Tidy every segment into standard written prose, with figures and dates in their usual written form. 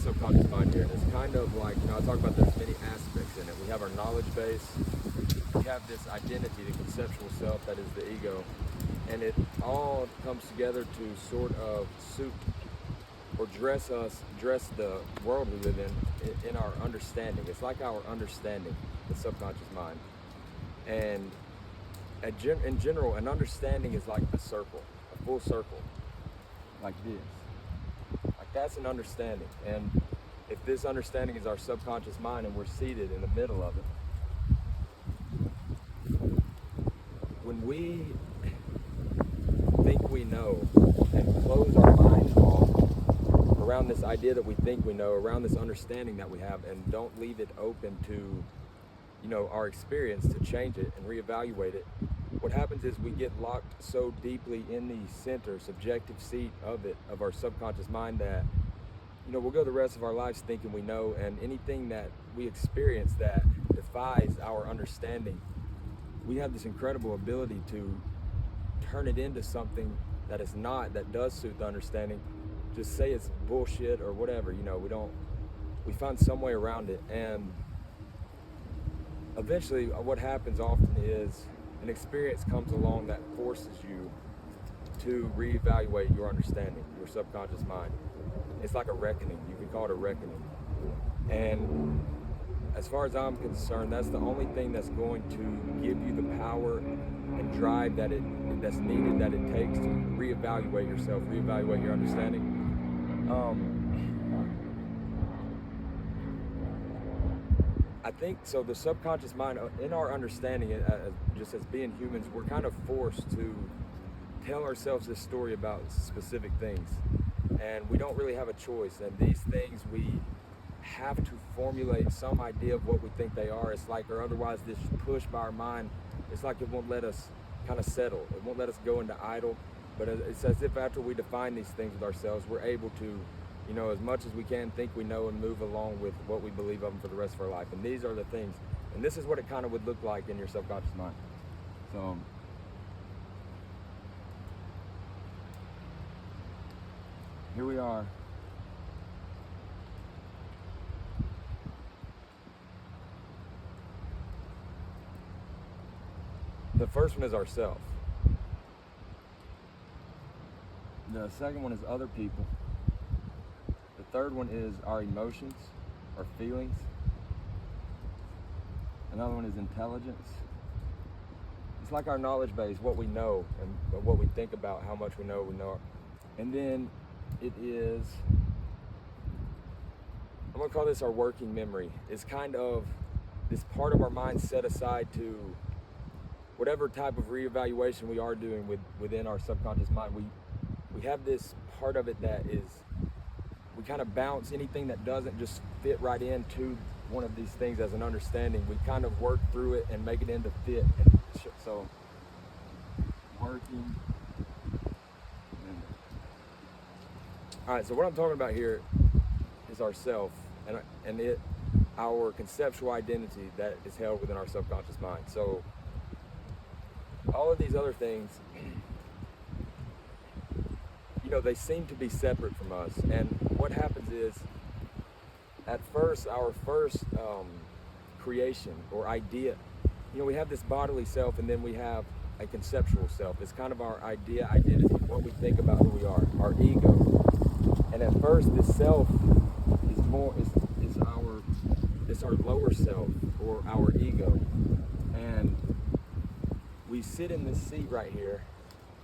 subconscious mind here. And it's kind of like, I talk about there's many aspects in it. We have our knowledge base. We have this identity, the conceptual self that is the ego. And it all comes together to sort of suit or dress the world we live in our understanding. It's like our understanding, the subconscious mind. And in general, an understanding is like a circle, a full circle, like this. Like that's an understanding. And if this understanding is our subconscious mind and we're seated in the middle of it, when we think we know and close our mind off around this idea that we think we know, around this understanding that we have, and don't leave it open to our experience to change it and reevaluate it, what happens is we get locked so deeply in the center, subjective seat of our subconscious mind that, we'll go the rest of our lives thinking we know, and anything that we experience that defies our understanding, we have this incredible ability to turn it into something that is not, that does suit the understanding. Just say it's bullshit or whatever, we find some way around it. And eventually what happens often is an experience comes along that forces you to reevaluate your understanding, your subconscious mind. It's like a reckoning. You could call it a reckoning. And as far as I'm concerned, that's the only thing that's going to give you the power and drive that's needed, that it takes to reevaluate yourself, reevaluate your understanding. I think so. The subconscious mind, in our understanding, just as being humans, we're kind of forced to tell ourselves this story about specific things, and we don't really have a choice. And these things, we have to formulate some idea of what we think they are. It's like, or otherwise, this push by our mind, it's like it won't let us kind of settle. It won't let us go into idle. But it's as if after we define these things with ourselves, we're able to, as much as we can, think we know and move along with what we believe of them for the rest of our life. And these are the things. And this is what it kind of would look like in your subconscious mind. So here we are. The first one is ourself. The second one is other people. The third one is our emotions, our feelings. Another one is intelligence. It's like our knowledge base, what we know and what we think about, how much we know. And then it is, I'm gonna call this our working memory. It's kind of this part of our mind set aside to whatever type of reevaluation we are doing within our subconscious mind. We have this part of it that is, we kind of bounce anything that doesn't just fit right into one of these things as an understanding. We kind of work through it and make it into fit. And so, working. All right, so what I'm talking about here is ourself and our conceptual identity that is held within our subconscious mind. So all of these other things, they seem to be separate from us. And what happens is, at first, our first creation or idea, we have this bodily self, and then we have a conceptual self. It's kind of our identity, what we think about who we are, our ego. And at first, this self is our lower self, or our ego. And we sit in this seat right here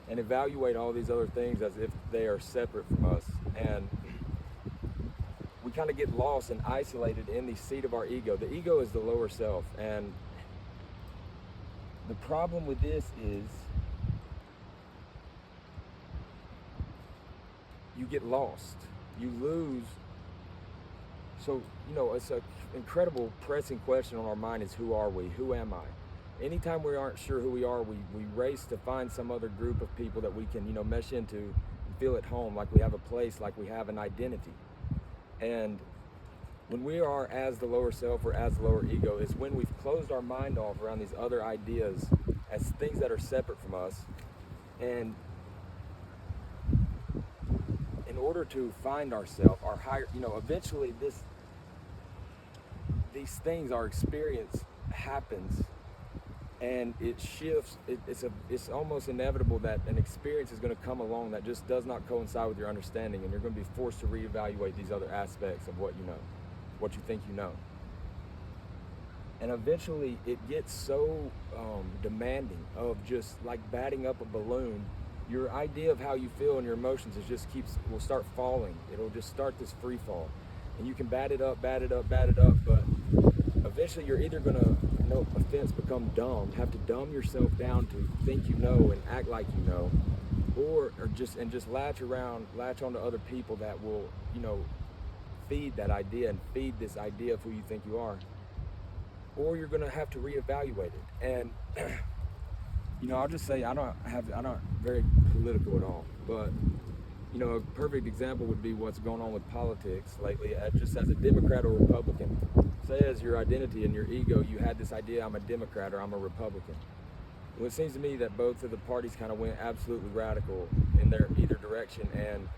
and evaluate all these other things as if they are separate from us. And we kind of get lost and isolated in the seat of our ego. The ego is the lower self. And the problem with this is you get lost. You lose. So, it's an incredible pressing question on our mind is, who are we? Who am I? Anytime we aren't sure who we are, we race to find some other group of people that we can, mesh into and feel at home, like we have a place, like we have an identity. And when we are as the lower self or as the lower ego is when we've closed our mind off around these other ideas as things that are separate from us. And in order to find ourselves, our higher, eventually these things, our experience happens, and it shifts. It's almost inevitable that an experience is going to come along that just does not coincide with your understanding, and you're going to be forced to reevaluate these other aspects of what you know, what you think you know. And eventually it gets so demanding of just like batting up a balloon. Your idea of how you feel and your emotions will start falling. It'll just start this free fall. And you can bat it up, but eventually you're either gonna, no offense, become dumb, have to dumb yourself down to think you know and act like you know, or just latch onto other people that will, feed that idea and feed this idea of who you think you are. Or you're gonna have to reevaluate it. And I'll just say I'm not very political at all, but a perfect example would be what's going on with politics lately. Just as a Democrat or Republican, say as your identity and your ego, you had this idea, I'm a Democrat or I'm a Republican. Well, it seems to me that both of the parties kind of went absolutely radical in their either direction and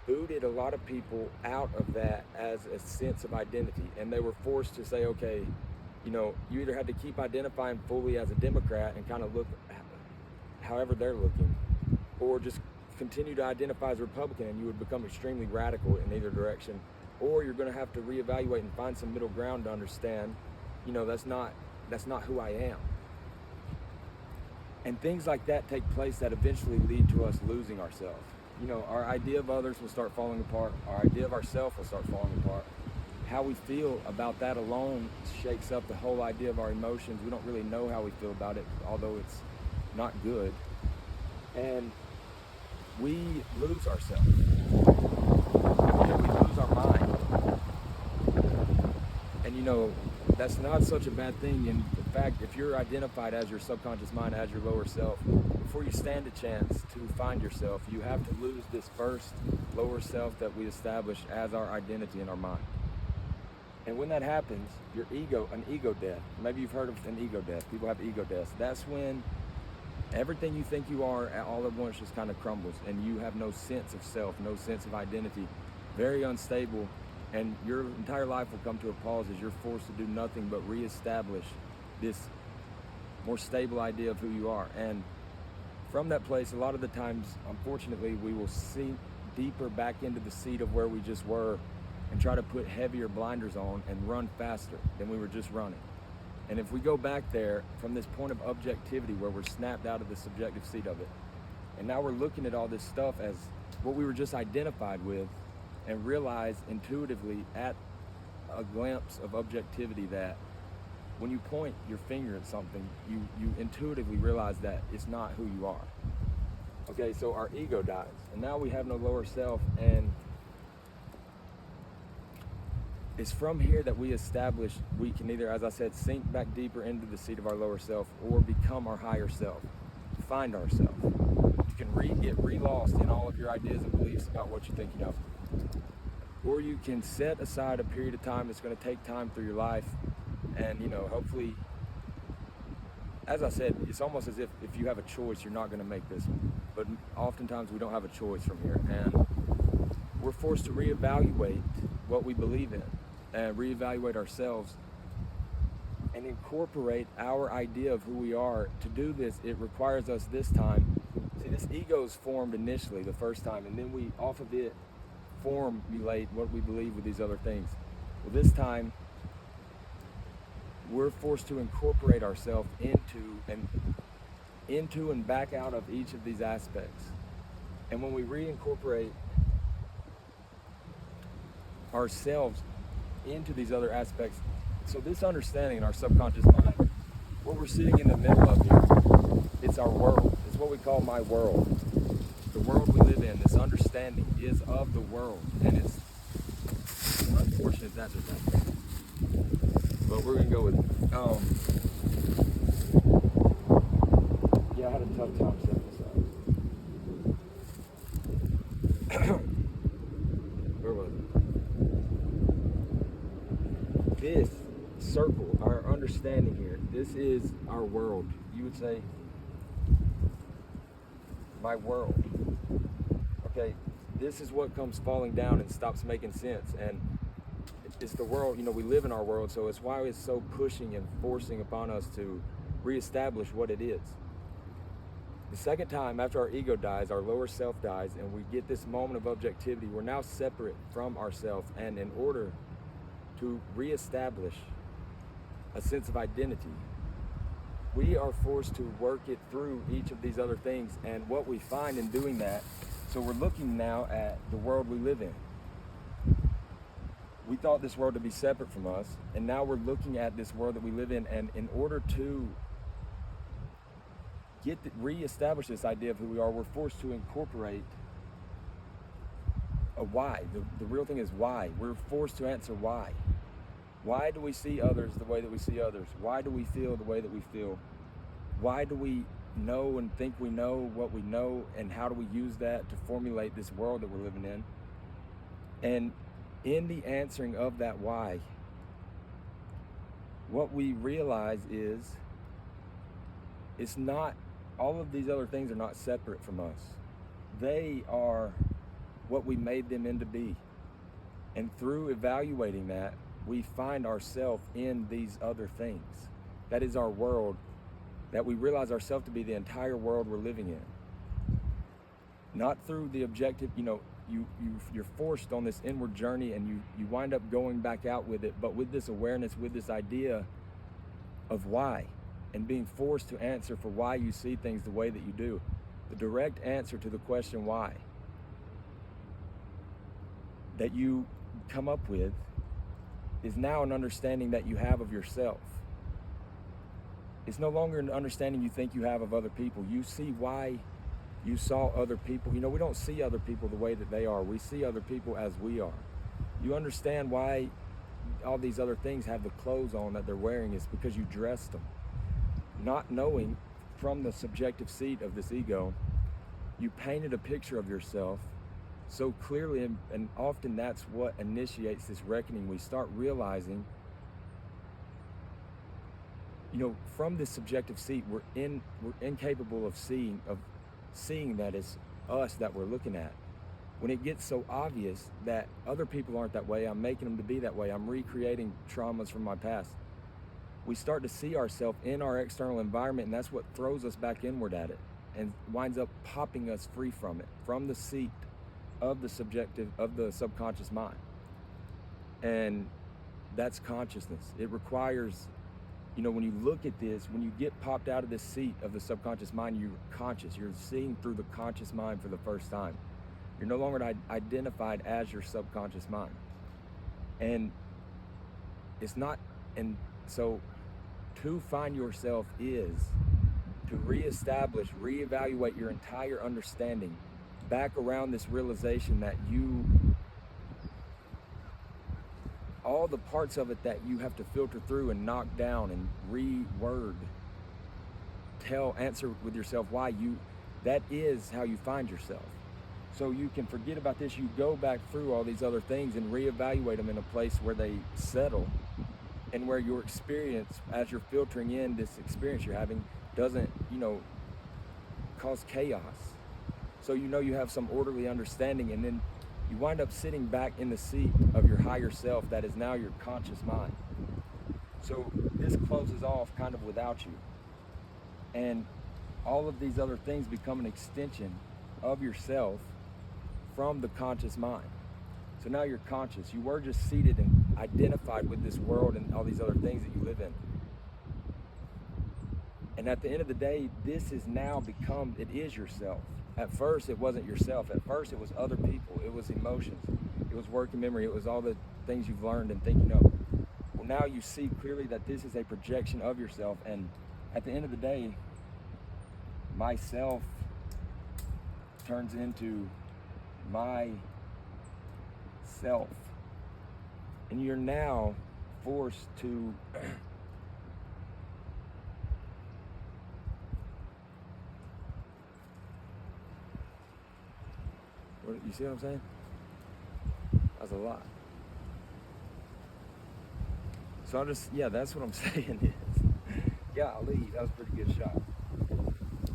booted a lot of people out of that as a sense of identity, and they were forced to say, okay, you either had to keep identifying fully as a Democrat and kind of look however they're looking, or just continue to identify as a Republican, and you would become extremely radical in either direction. Or you're going to have to reevaluate and find some middle ground to understand, that's not who I am. And things like that take place that eventually lead to us losing ourselves. Our idea of others will start falling apart. Our idea of ourselves will start falling apart. How we feel about that alone shakes up the whole idea of our emotions. We don't really know how we feel about it, although it's not good. And we lose ourselves. We lose our mind. And that's not such a bad thing. In fact, if you're identified as your subconscious mind, as your lower self, before you stand a chance to find yourself, you have to lose this first lower self that we establish as our identity in our mind. And when that happens, an ego death, maybe you've heard of an ego death, people have ego deaths. That's when everything you think you are all at once just kind of crumbles, and you have no sense of self, no sense of identity, very unstable, and your entire life will come to a pause as you're forced to do nothing but reestablish this more stable idea of who you are. And from that place, a lot of the times, unfortunately, we will sink deeper back into the seat of where we just were and try to put heavier blinders on and run faster than we were just running. And if we go back there from this point of objectivity where we're snapped out of the subjective seat of it, and now we're looking at all this stuff as what we were just identified with, and realize intuitively at a glimpse of objectivity that when you point your finger at something, you intuitively realize that it's not who you are. Okay, so our ego dies, and now we have no lower self, and it's from here that we establish we can either, as I said, sink back deeper into the seat of our lower self, or become our higher self, find ourselves. You can get re-lost in all of your ideas and beliefs about what you think you know. Or you can set aside a period of time that's going to take time through your life, and hopefully, as I said, it's almost as if you have a choice, you're not going to make this one. But oftentimes we don't have a choice from here, and we're forced to reevaluate what we believe in and reevaluate ourselves and incorporate our idea of who we are. To do this, it requires us this time, see, this ego is formed initially the first time, and then we off of it formulate what we believe with these other things. Well, this time we're forced to incorporate ourselves into and back out of each of these aspects. And when we reincorporate ourselves into these other aspects, so this understanding in our subconscious mind, what we're sitting in the middle of here, it's our world. It's what we call my world. The world we live in, this understanding is of the world, and it's unfortunate that just happened. But we're gonna go with it. Yeah, I had a tough time setting this up. Where was it? This circle, our understanding here, this is our world. You would say, my world. Okay, this is what comes falling down and stops making sense. And it's the world, we live in our world, so it's why it's so pushing and forcing upon us to reestablish what it is. The second time after our ego dies, our lower self dies, and we get this moment of objectivity, we're now separate from ourselves. And in order to reestablish a sense of identity, we are forced to work it through each of these other things. And what we find in doing that, so we're looking now at the world we live in. We thought this world to be separate from us, and now we're looking at this world that we live in, and in order to reestablish this idea of who we are, we're forced to incorporate a why. The real thing is why. We're forced to answer why. Why do we see others the way that we see others? Why do we feel the way that we feel? Why do we know and think we know what we know, and how do we use that to formulate this world that we're living in? And in the answering of that why, what we realize is it's not, all of these other things are not separate from us. They are what we made them into be. And through evaluating that, we find ourselves in these other things. That is our world, that we realize ourselves to be the entire world we're living in. Not through the objective, you're forced on this inward journey, and you wind up going back out with it, but with this awareness, with this idea of why, and being forced to answer for why you see things the way that you do. The direct answer to the question why that you come up with is now an understanding that you have of yourself. It's no longer an understanding you think you have of other people. You see why you saw other people. We don't see other people the way that they are. We see other people as we are. You understand why all these other things have the clothes on that they're wearing. Is because you dressed them. Not knowing, from the subjective seat of this ego, you painted a picture of yourself so clearly, and often that's what initiates this reckoning. We start realizing, from this subjective seat, we're incapable of seeing that it's us that we're looking at. When it gets so obvious that other people aren't that way, I'm making them to be that way, I'm recreating traumas from my past, we start to see ourselves in our external environment, and that's what throws us back inward at it and winds up popping us free from it, from the seat of the subconscious mind. And that's consciousness. It requires, when you look at this, when you get popped out of this seat of the subconscious mind, you're conscious. You're seeing through the conscious mind for the first time. You're no longer identified as your subconscious mind. And it's not, and so to find yourself is to reestablish, reevaluate your entire understanding back around this realization that all the parts of it that you have to filter through and knock down and reword, answer with yourself why that is how you find yourself. So you can forget about this. You go back through all these other things and reevaluate them in a place where they settle, and where your experience, as you're filtering in this experience you're having, doesn't, cause chaos. So you have some orderly understanding, and then you wind up sitting back in the seat of your higher self that is now your conscious mind. So this closes off kind of without you. And all of these other things become an extension of yourself from the conscious mind. So now you're conscious. You were just seated and identified with this world and all these other things that you live in. And at the end of the day, this is now become, it is yourself. At first, it wasn't yourself. At first, it was other people. It was emotions. It was working memory. It was all the things you've learned and think you know. Well, now you see clearly that this is a projection of yourself. And at the end of the day, myself turns into my self. And you're now forced to you see what I'm saying? That's a lot. So that's what I'm saying is, golly, that was a pretty good shot.